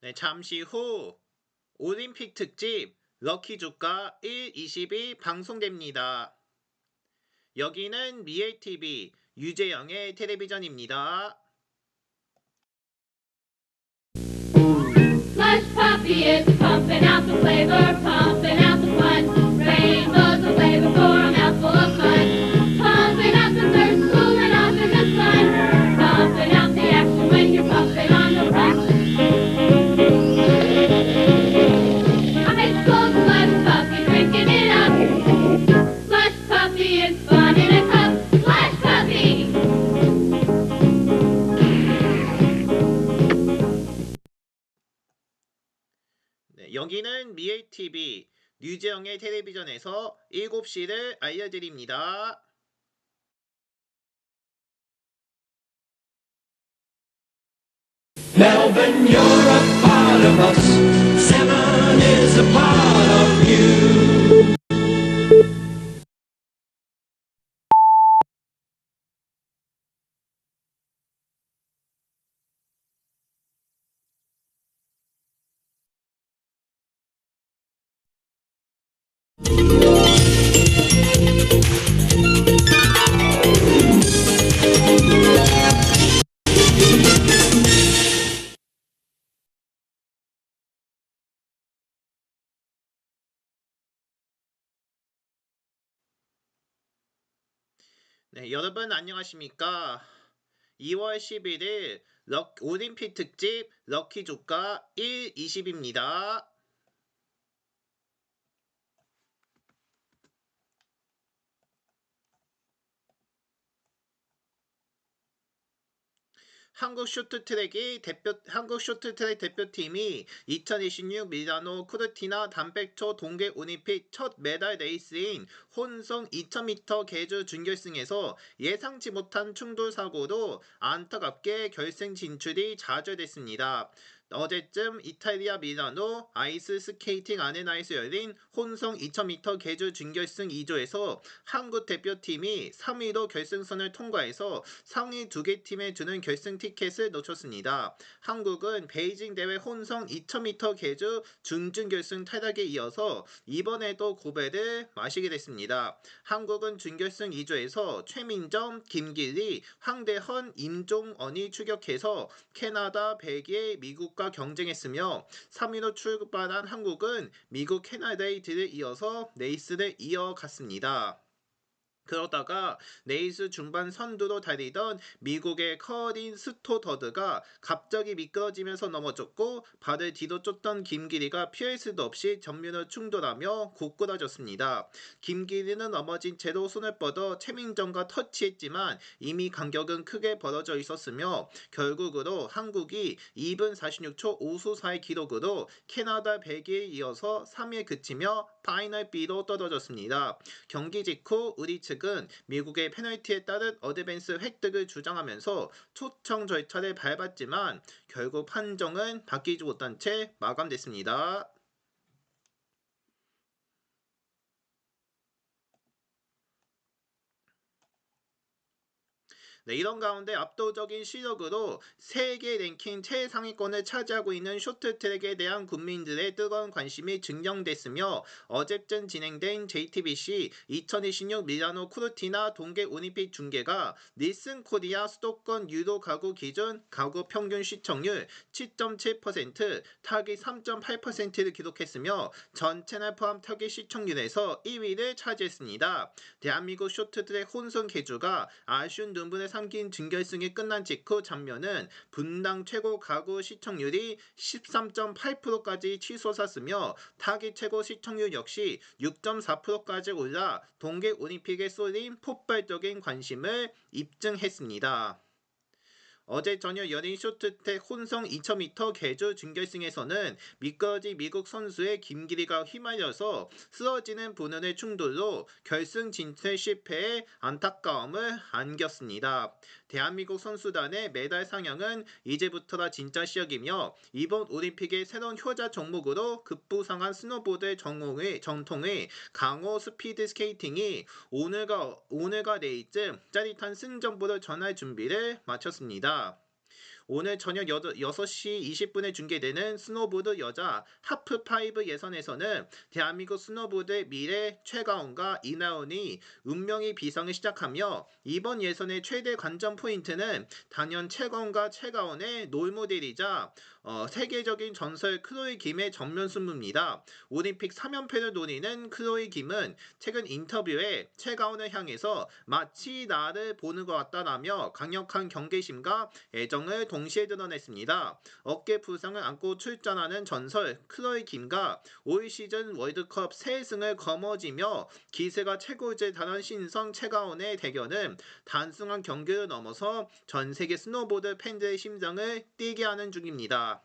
네, 잠시 후 올림픽 특집 럭키 주가 1, 20이 방송됩니다. 여기는 미엘TV 유재영의 텔레비전입니다. Slush Puppy is pumping out the flavor, pumping out the fun. Rainbows of flavor for a mouthful of fun. Pumping out the thirst, cooling off in the sun. Pumping out the action when you're pumping on the run. Ice cold Slush Puppy drinking it up. Slush Puppy is fun in a cup. Slush Puppy! 네, 여기는 미엘TV 유재영의 텔레비전에서 7시를 알려드립니다. Melbourne, you're a part of us. Seven is a part of you. 네, 여러분 안녕하십니까? 2월 11일 올림픽 특집 럭키 주가 1, 20입니다. 한국 쇼트트랙 대표팀이 2026 밀라노 코르티나 단백초 동계 올림픽 첫 메달 레이스인 혼성 2000m 계주 준결승에서 예상치 못한 충돌 사고로 안타깝게 결승 진출이 좌절됐습니다. 어제쯤 이탈리아 밀라노 아이스 스케이팅 아레나에서 열린 혼성 2000m 계주 준결승 2조에서 한국 대표팀이 3위로 결승선을 통과해서 상위 2개 팀에 주는 결승 티켓을 놓쳤습니다. 한국은 베이징 대회 혼성 2000m 계주 준결승 탈락에 이어서 이번에도 고배를 마시게 됐습니다. 한국은 준결승 2조에서 최민정, 김길리, 황대헌, 임종언이 추격해서 캐나다, 벨기에, 미국과 경쟁했으며 3위로 출발한 한국은 미국, 캐나다의 뒤를 이어서 레이스를 이어갔습니다. 그러다가 레이스 중반 선두로 달리던 미국의 커린 스토더드가 갑자기 미끄러지면서 넘어졌고 발을 뒤로 쫓던 김길이가 피할 수도 없이 전면을 충돌하며 고꾸라졌습니다. 김길이는 넘어진 채로 손을 뻗어 최민정과 터치했지만 이미 간격은 크게 벌어져 있었으며 결국으로 한국이 2분 46초 5수4의 기록으로 캐나다, 벨기에에 이어서 3위에 그치며 파이널 B로 떨어졌습니다. 경기 직후 우리 측은 미국의 페널티에 따른 어드밴스 획득을 주장하면서 초청 절차를 밟았지만 결국 판정은 바뀌지 못한 채 마감됐습니다. 네, 이런 가운데 압도적인 실력으로 세계 랭킹 최상위권을 차지하고 있는 쇼트트랙에 대한 국민들의 뜨거운 관심이 증명됐으며 어제쯤 진행된 JTBC 2026 밀라노 코르티나 동계 올림픽 중계가 닐슨 코리아 수도권 유도 가구 기준 가구 평균 시청률 7.7%, 타깃 3.8%를 기록했으며 전 채널 포함 타깃 시청률에서 1위를 차지했습니다. 대한민국 쇼트트랙 혼성 계주가 아쉬운 눈물을 삼킨 준결승이 끝난 직후 장면은 분당 최고 가구 시청률이 13.8%까지 치솟았으며 타깃 최고 시청률 역시 6.4%까지 올라 동계올림픽에 쏠린 폭발적인 관심을 입증했습니다. 어제 저녁 열린 쇼트트랙 혼성 2000m 계주 준결승에서는 미끄러진 미국 선수의 김길이가 휘말려서 쓰러지는 분연의 충돌로 결승 진출 실패에 안타까움을 안겼습니다. 대한민국 선수단의 메달 상향은 이제부터가 진짜 시작이며 이번 올림픽의 새로운 효자 종목으로 급부상한 스노보드의 전통의 강호 스피드 스케이팅이 오늘과 내일쯤 짜릿한 승정보를 전할 준비를 마쳤습니다. 오늘 저녁 6시 20분에 중계되는 스노보드 여자 하프파이브 예선에서는 대한민국 스노보드의 미래 최가온과 이나온이 운명의 비상을 시작하며 이번 예선의 최대 관전 포인트는 단연 최가온과 최가온의 롤모델이자 세계적인 전설 크로이 김의 전면 승부입니다. 올림픽 3연패를 노리는 크로이 김은 최근 인터뷰에 최가온을 향해서 마치 나를 보는 것 같다라며 강력한 경계심과 애정을 동시에 드러냈습니다. 어깨 부상을 안고 출전하는 전설 크로이 김과 올 시즌 월드컵 3승을 거머쥐며 기세가 최고조에 달한 신성 최가온의 대결은 단순한 경기를 넘어서 전 세계 스노보드 팬들의 심장을 뛰게 하는 중입니다.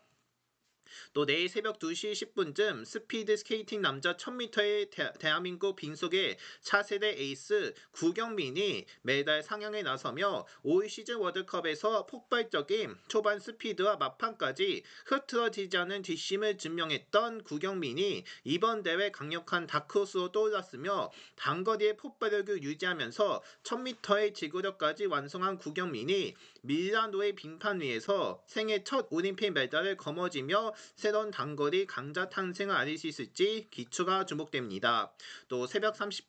또 내일 새벽 2시 10분쯤 스피드 스케이팅 남자 1000m의 대한민국 빈속의 차세대 에이스 구경민이 메달 상향에 나서며 올 시즌 월드컵에서 폭발적인 초반 스피드와 막판까지 흐트러지지 않은 뒷심을 증명했던 구경민이 이번 대회 강력한 다크호스로 떠올랐으며 단거리의 폭발력을 유지하면서 1000m의 지구력까지 완성한 구경민이 밀라노의 빙판 위에서 생애 첫 올림픽 메달을 거머쥐며 새로운 단거리 강자 탄생을 알릴 수 있을지 기초가 주목됩니다. 또 새벽 3시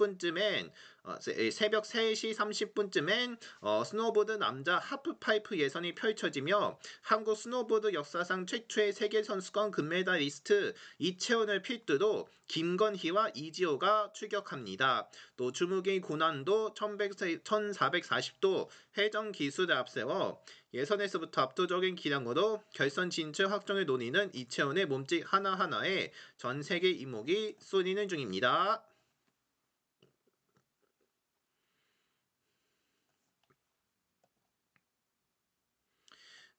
30분쯤엔 스노보드 남자 하프파이프 예선이 펼쳐지며 한국 스노보드 역사상 최초의 세계선수권 금메달리스트 이채원을 필두로 김건희와 이지호가 출격합니다. 또 주무기 고난도 1440도 회전 기술을 앞세워 예선에서부터 압도적인 기량으로 결선 진출 확정을 노리는 이채원의 몸짓 하나하나에 전 세계 이목이 쏠리는 중입니다.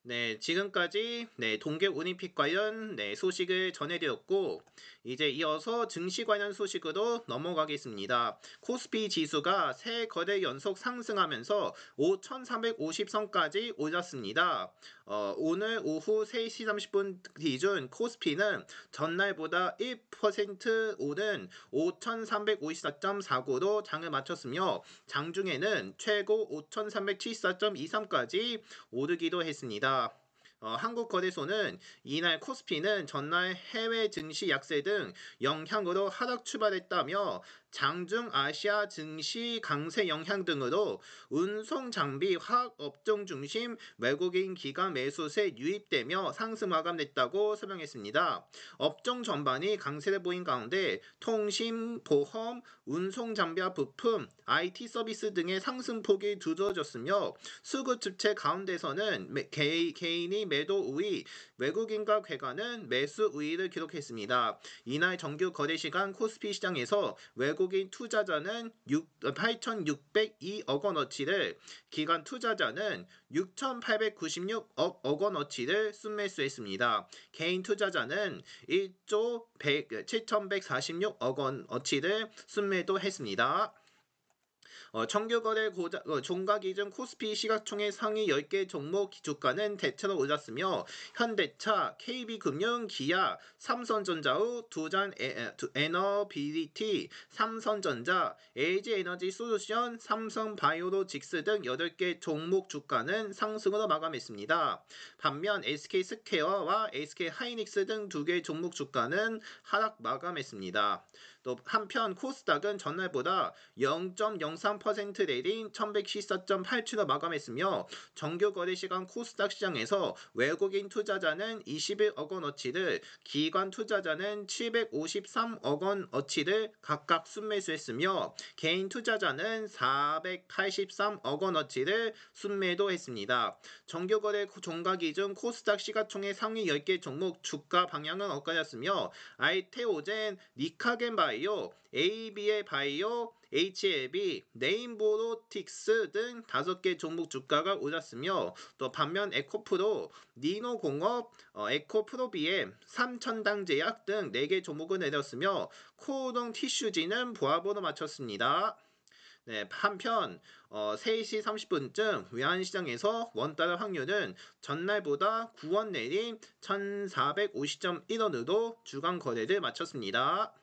네, 지금까지 동계 올림픽 관련 소식을 전해드렸고 이제 이어서 증시 관련 소식으로 넘어가겠습니다. 코스피 지수가 세 거래 연속 상승하면서 5,350선까지 올랐습니다. 오늘 오후 3시 30분 기준 코스피는 전날보다 1% 오른 5,354.49로 장을 마쳤으며 장중에는 최고 5,374.23까지 오르기도 했습니다. 한국거래소는 이날 코스피는 전날 해외 증시 약세 등 영향으로 하락 출발했다며 장중 아시아 증시 강세 영향 등으로 운송 장비 화학 업종 중심 외국인 기관 매수세 유입되며 상승 마감됐다고 설명했습니다. 업종 전반이 강세를 보인 가운데 통신, 보험, 운송 장비와 부품, IT 서비스 등의 상승폭이 두드러졌으며 수급 주체 가운데서는 개인이 매도 우위, 외국인과 괴가는 매수 우위를 기록했습니다. 이날 정규 거래 시간 코스피 시장에서 외국인 투자자는 8,602억 원어치를, 기관 투자자는 6,896억 원어치를 순매수했습니다. 개인 투자자는 1조 7,146억 원어치를 순매도했습니다. 청규거래 종가기준 코스피 시가총액 상위 10개 종목 주가는 대체로 올랐으며 현대차, KB금융, 기아, 삼성전자 후 두산 에너비리티, 삼성전자, LG에너지솔루션, 삼성바이오로직스 등 8개 종목 주가는 상승으로 마감했습니다. 반면 SK스퀘어와 SK하이닉스 등 2개 종목 주가는 하락 마감했습니다. 또 한편 코스닥은 전날보다 0.03% 내린 1114.87로 마감했으며 정규 거래 시간 코스닥 시장에서 외국인 투자자는 21억 원어치를, 기관 투자자는 753억 원어치를 각각 순매수했으며 개인 투자자는 483억 원어치를 순매도했습니다. 정규 거래 종가 기준 코스닥 시가총액 상위 10개 종목 주가 방향은 엇갈렸으며 알테오젠, 니카겐 바이오, ABA 바이오, HLB, 네임보로틱스 등 5개 종목 주가가 올랐으며 또 반면 에코프로, 니노공업, 에코프로비엠, 삼천당제약 등 4개 종목을 내렸으며 코오동 티슈지는 보합으로 마쳤습니다. 한편 3시 30분쯤 외환시장에서 원달러 환율은 전날보다 9원 내린 1,450.1원으로 주간 거래를 마쳤습니다.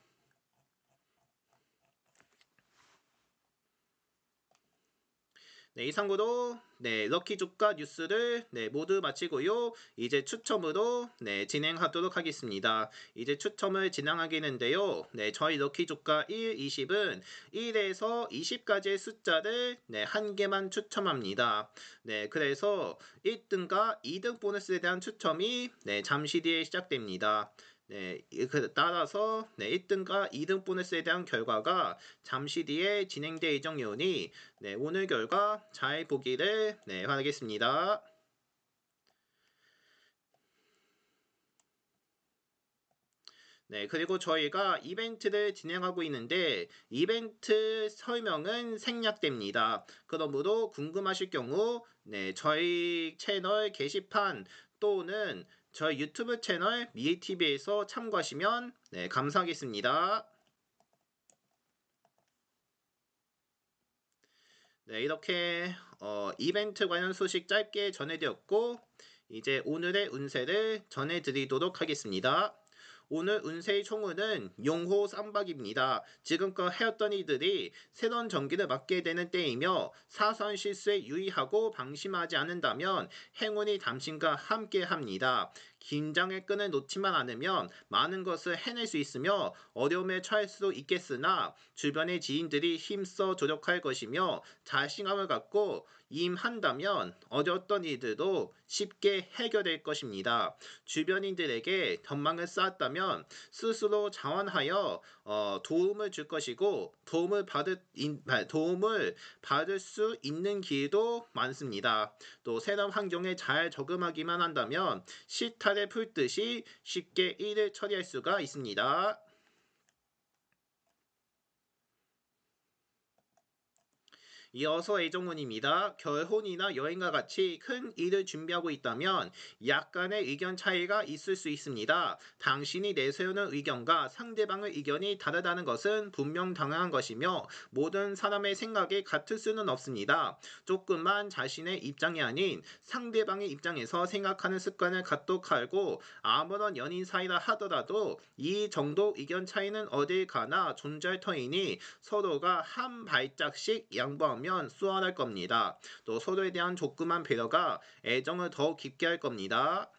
네, 이상으로 럭키 주가 뉴스를 모두 마치고요. 이제 추첨으로 진행하도록 하겠습니다. 이제 추첨을 진행하겠는데요. 저희 럭키 주가 1, 20은 1에서 20까지의 숫자를 한 개만 추첨합니다. 그래서 1등과 2등 보너스에 대한 추첨이 잠시 뒤에 시작됩니다. 따라서 1등과 2등 보너스에 대한 결과가 잠시 뒤에 진행될 예정이오니 오늘 결과 잘 보기를 바라겠습니다. 그리고 저희가 이벤트를 진행하고 있는데 이벤트 설명은 생략됩니다. 그러므로 궁금하실 경우 저희 채널 게시판 또는 저희 유튜브 채널 미에TV에서 참고하시면 감사하겠습니다. 이렇게 이벤트 관련 소식 짧게 전해드렸고 이제 오늘의 운세를 전해드리도록 하겠습니다. 오늘 운세의 총운은 용호 쌈박입니다. 지금껏 해왔던 이들이 새로운 전기를 맞게 되는 때이며 사소한 실수에 유의하고 방심하지 않는다면 행운이 당신과 함께합니다. 긴장의 끈을 놓지만 않으면 많은 것을 해낼 수 있으며 어려움에 처할 수도 있겠으나 주변의 지인들이 힘써 조력할 것이며 자신감을 갖고 임한다면 어려웠던 일들도 쉽게 해결될 것입니다. 주변인들에게 전망을 쌓았다면 스스로 자원하여 도움을 줄 것이고 도움을 받을 수 있는 길도 많습니다. 또 새로운 환경에 잘 적응하기만 한다면 실타래 풀듯이 쉽게 일을 처리할 수가 있습니다. 이어서 애정운입니다. 결혼이나 여행과 같이 큰 일을 준비하고 있다면 약간의 의견 차이가 있을 수 있습니다. 당신이 내세우는 의견과 상대방의 의견이 다르다는 것은 분명 당연한 것이며 모든 사람의 생각이 같을 수는 없습니다. 조금만 자신의 입장이 아닌 상대방의 입장에서 생각하는 습관을 갖도록 하고 아무런 연인 사이라 하더라도 이 정도 의견 차이는 어딜 가나 존재할 터이니 서로가 한 발짝씩 양보하면 수월할 겁니다. 또 서로에 대한 조그만 배려가 애정을 더욱 깊게 할 겁니다.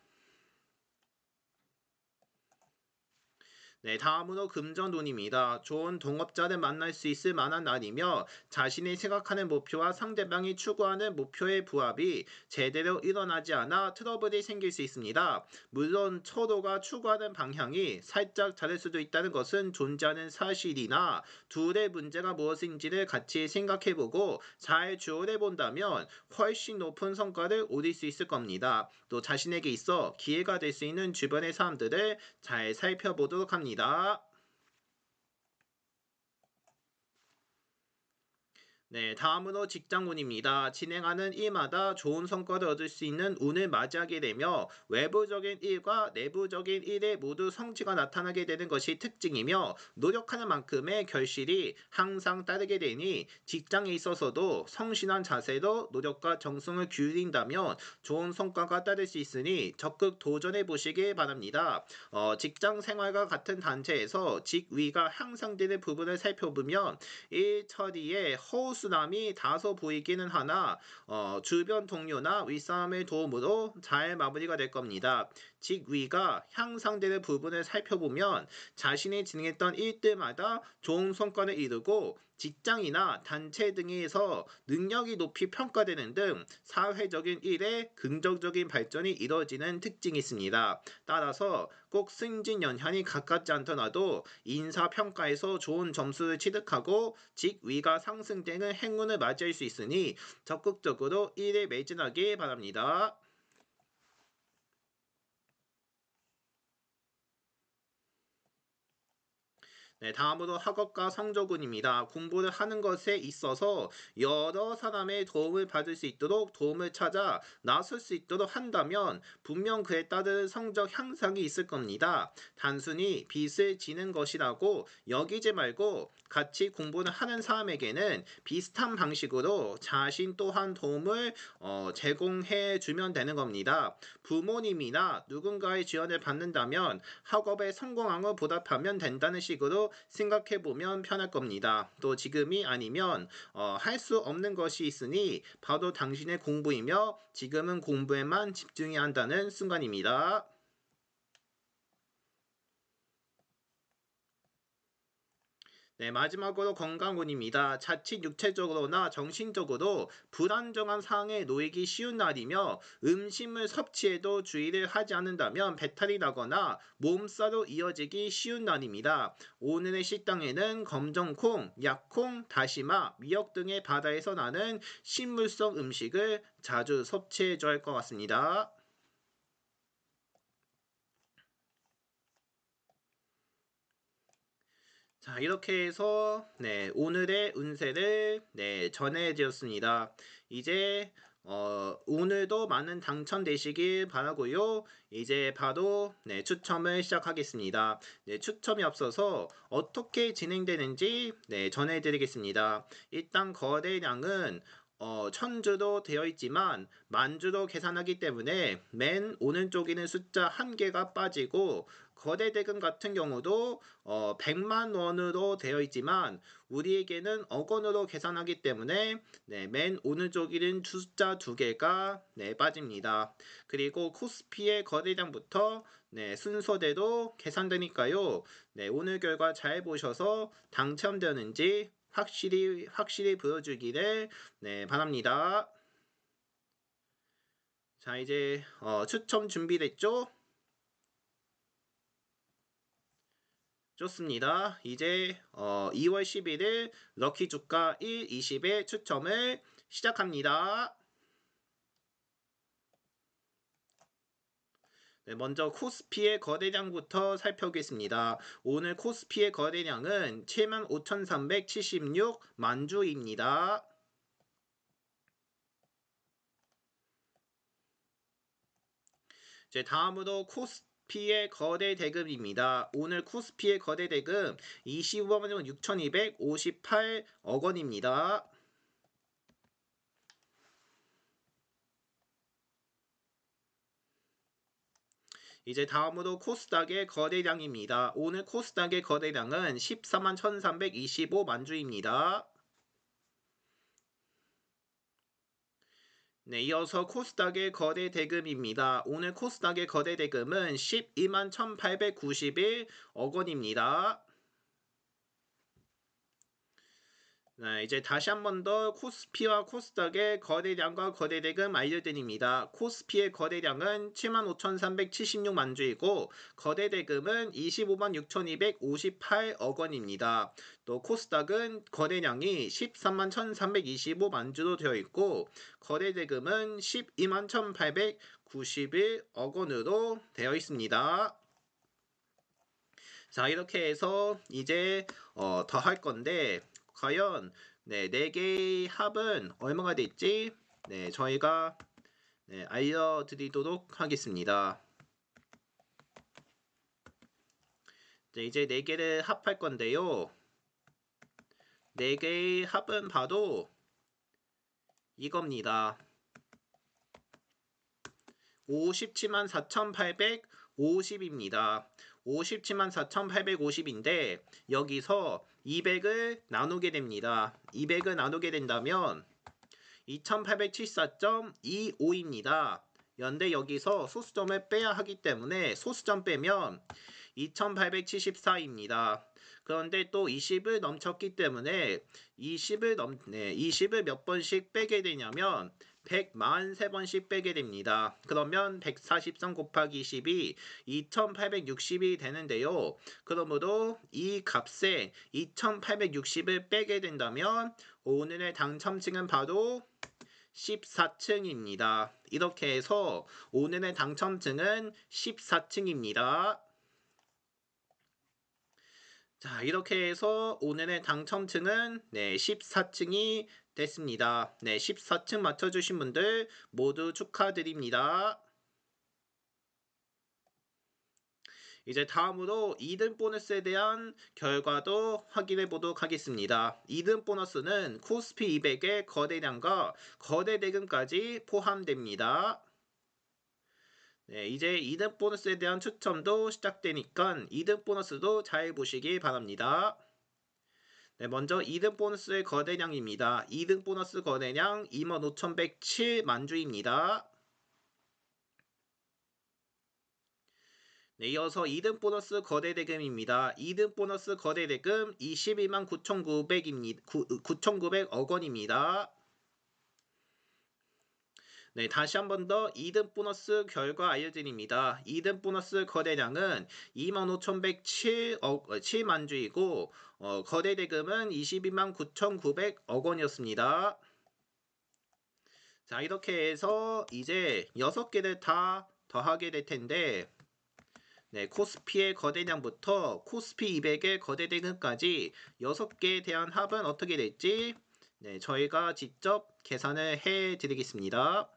다음으로 금전운입니다. 좋은 동업자를 만날 수 있을 만한 날이며 자신이 생각하는 목표와 상대방이 추구하는 목표의 부합이 제대로 일어나지 않아 트러블이 생길 수 있습니다. 물론 서로가 추구하는 방향이 살짝 다를 수도 있다는 것은 존재하는 사실이나 둘의 문제가 무엇인지를 같이 생각해보고 잘 조율해본다면 훨씬 높은 성과를 얻을 수 있을 겁니다. 또 자신에게 있어 기회가 될 수 있는 주변의 사람들을 잘 살펴보도록 합니다. 다음으로 직장운입니다. 진행하는 일마다 좋은 성과를 얻을 수 있는 운을 맞이하게 되며 외부적인 일과 내부적인 일에 모두 성취가 나타나게 되는 것이 특징이며 노력하는 만큼의 결실이 항상 따르게 되니 직장에 있어서도 성실한 자세로 노력과 정성을 기울인다면 좋은 성과가 따를 수 있으니 적극 도전해 보시길 바랍니다. 직장 생활과 같은 단체에서 직위가 향상되는 부분을 살펴보면 일 처리에 허우수남이 다소 보이기는 하나 주변 동료나 윗사람의 도움으로 잘 마무리가 될 겁니다. 직위가 향상되는 부분을 살펴보면 자신이 진행했던 일들마다 좋은 성과를 이루고 직장이나 단체 등에서 능력이 높이 평가되는 등 사회적인 일에 긍정적인 발전이 이루어지는 특징이 있습니다. 따라서 꼭 승진연한이 가깝지 않더라도 인사평가에서 좋은 점수를 취득하고 직위가 상승되는 행운을 맞이할 수 있으니 적극적으로 일에 매진하기 바랍니다. 다음으로 학업과 성적운입니다. 공부를 하는 것에 있어서 여러 사람의 도움을 받을 수 있도록 도움을 찾아 나설 수 있도록 한다면 분명 그에 따른 성적 향상이 있을 겁니다. 단순히 빚을 지는 것이라고 여기지 말고 같이 공부를 하는 사람에게는 비슷한 방식으로 자신 또한 도움을 제공해 주면 되는 겁니다. 부모님이나 누군가의 지원을 받는다면 학업에 성공한 걸 보답하면 된다는 식으로 생각해보면 편할 겁니다. 또 지금이 아니면 할 수 없는 것이 있으니 바로 당신의 공부이며 지금은 공부에만 집중해야 한다는 순간입니다. 네, 마지막으로 건강운입니다. 자칫 육체적으로나 정신적으로 불안정한 상황에 놓이기 쉬운 날이며 음식물 섭취에도 주의를 하지 않는다면 배탈이 나거나 몸살로 이어지기 쉬운 날입니다. 오늘의 식당에는 검정콩, 약콩, 다시마, 미역 등의 바다에서 나는 식물성 음식을 자주 섭취해 줘야 할 것 같습니다. 자, 이렇게 해서 오늘의 운세를 전해드렸습니다. 이제 오늘도 많은 당첨되시길 바라고요. 이제 바로 추첨을 시작하겠습니다. 추첨이 앞서서 어떻게 진행되는지 전해드리겠습니다. 일단 거래량은 천주로 되어 있지만 만주로 계산하기 때문에 맨 오른쪽에는 숫자 1개가 빠지고 거래 대금 같은 경우도 100만 원으로 되어 있지만 우리에게는 억 원으로 계산하기 때문에 맨 오른쪽에는 숫자 2개가 빠집니다. 그리고 코스피의 거래량부터 순서대로 계산되니까요. 오늘 결과 잘 보셔서 당첨되는지 확실히 보여주기를 바랍니다. 자, 이제 추첨 준비됐죠? 좋습니다. 이제 2월 11일 럭키 주가 1, 20의 추첨을 시작합니다. 먼저 코스피의 거래량부터 살펴보겠습니다. 오늘 코스피의 거래량은 75,376만 주입니다. 이제 다음으로 코스피의 거래 대금입니다. 오늘 코스피의 거래 대금 25만 6,258억 원입니다. 이제 다음으로 코스닥의 거래량입니다. 오늘 코스닥의 거래량은 14만 1,325만 주입니다. 이어서 코스닥의 거래 대금입니다. 오늘 코스닥의 거래 대금은 12만 1,891억 원입니다. 이제 다시 한 번 더 코스피와 코스닥의 거래량과 거래대금 알려드립니다. 코스피의 거래량은 75,376만 주이고 거래대금은 25만 6,258억 원입니다. 또 코스닥은 거래량이 13만 1,325만 주로 되어 있고 거래대금은 12만 1,891억 원으로 되어 있습니다. 자, 이렇게 해서 이제 더 할 건데 과연 4개의 합은 얼마가 됐지? 저희가 알려드리도록 하겠습니다. 이제 4개를 합할 건데요. 4개의 합은 바로 이겁니다. 57만 4,850입니다. 57만 4,850인데 여기서 200을 나누게 됩니다. 200을 나누게 된다면 2874.25입니다. 연대 여기서 소수점을 빼야 하기 때문에 소수점 빼면 2874입니다. 그런데 또 20을 넘쳤기 때문에 20을 몇 번씩 빼게 되냐면 143번씩 빼게 됩니다. 그러면 143 곱하기 20이 2860이 되는데요. 그러므로 이 값에 2860을 빼게 된다면 오늘의 당첨층은 바로 14층입니다. 이렇게 해서 오늘의 당첨층은 14층입니다. 자, 이렇게 해서 오늘의 당첨층은 14층이 됐습니다. 14층 맞춰주신 분들 모두 축하드립니다. 이제 다음으로 2등 보너스에 대한 결과도 확인해 보도록 하겠습니다. 2등 보너스는 코스피 200의 거래량과 거래 대금까지 포함됩니다. 네, 이제 이등 보너스에 대한 추첨도 시작되니까 이등 보너스도 잘 보시기 바랍니다. 네, 먼저 2등 보너스의 거래량입니다. 2등 보너스 거래량 25,107만 주입니다. 네, 이어서 2등 보너스 거래대금입니다. 2등 보너스 거래대금 22만 9,900억 원입니다. 네, 다시 한 번 더 2등 보너스 결과 알려드립니다. 2등 보너스 거래량은 25,107만 주이고 거래 대금은 22만 9,900억 원이었습니다. 자, 이렇게 해서 이제 6개를 다 더하게 될 텐데 네, 코스피의 거래량부터 코스피 200의 거래 대금까지 6개에 대한 합은 어떻게 될지 네, 저희가 직접 계산을 해 드리겠습니다.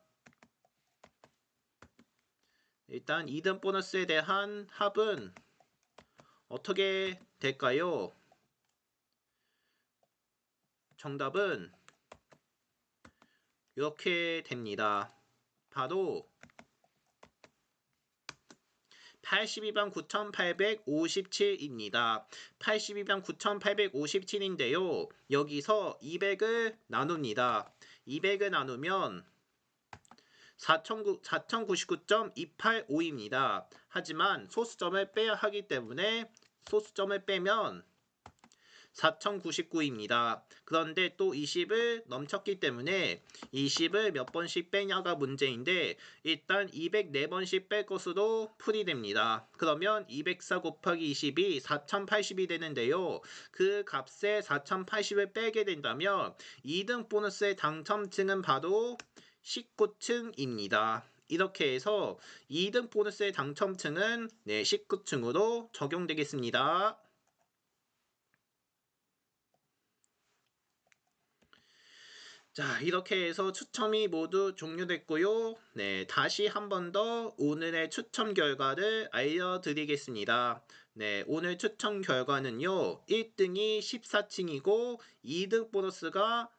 일단 2등 보너스에 대한 합은 어떻게 될까요? 정답은 이렇게 됩니다. 바로 82만 9,857입니다. 82만 9,857인데요. 여기서 200을 나눕니다. 200을 나누면 4,099.285입니다. 하지만 소수점을 빼야 하기 때문에 소수점을 빼면 4,099입니다. 그런데 또 20을 넘쳤기 때문에 20을 몇 번씩 빼냐가 문제인데 일단 204번씩 뺄 것으로 풀이됩니다. 그러면 204 곱하기 20이 4,080이 되는데요. 그 값에 4,080을 빼게 된다면 2등 보너스의 당첨층은 바로 19층입니다. 이렇게 해서 2등 보너스의 당첨층은 19층으로 적용되겠습니다. 자, 이렇게 해서 추첨이 모두 종료됐고요. 네, 다시 한 번 더 오늘의 추첨 결과를 알려드리겠습니다. 네, 오늘 추첨 결과는요. 1등이 14층이고 2등 보너스가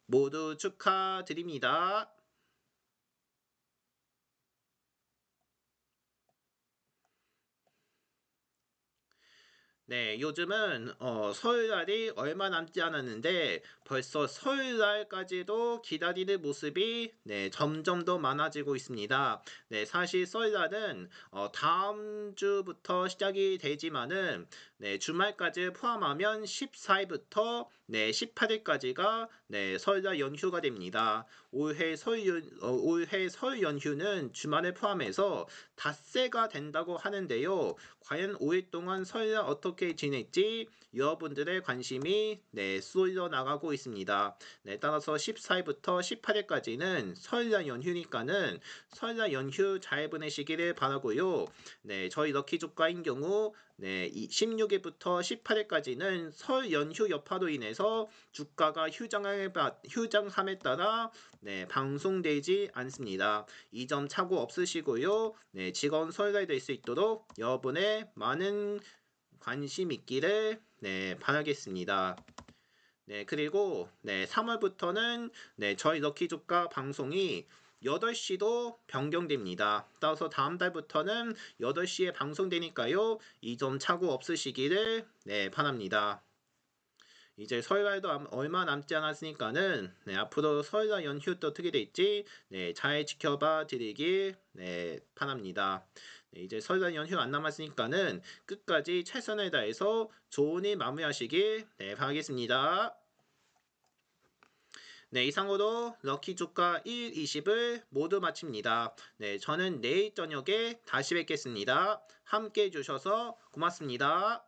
모두 축하드립니다. 네, 요즘은 설날이 얼마 남지 않았는데 벌써 설날까지도 기다리는 모습이 점점 더 많아지고 있습니다. 네, 사실 설날은 다음 주부터 시작이 되지만은 주말까지 포함하면 14일부터 18일까지가 설날 연휴가 됩니다. 올해 설 연휴는 주말을 포함해서 닷새가 된다고 하는데요. 과연 5일 동안 설날 어떻게 지낼지 여러분들의 관심이 쏠려 나가고 있습니다. 따라서 14일부터 18일까지는 설날 연휴니까는 설날 연휴 잘 보내시기를 바라고요. 저희 럭키조카인 경우 16일부터 18일까지는 설 연휴 여파로 인해서 주가가 휴장함에 따라 방송되지 않습니다. 이 점 착오 없으시고요. 즐거운 설날 될 수 있도록 여러분의 많은 관심 있기를 바라겠습니다. 그리고 3월부터는 저희 럭키조카 방송이 8시도 변경됩니다. 따라서 다음 달부터는 8시에 방송되니까요. 이 점 착오 없으시기를 바랍니다. 이제 설날도 얼마 남지 않았으니까는 앞으로 설날 연휴 또 어떻게 될지 잘 지켜봐 드리길 바랍니다. 이제 설날 연휴 안 남았으니까는 끝까지 최선을 다해서 좋은 일 마무리하시길 바라겠습니다. 이상으로 럭키조카 1, 20을 모두 마칩니다. 저는 내일 저녁에 다시 뵙겠습니다. 함께 해주셔서 고맙습니다.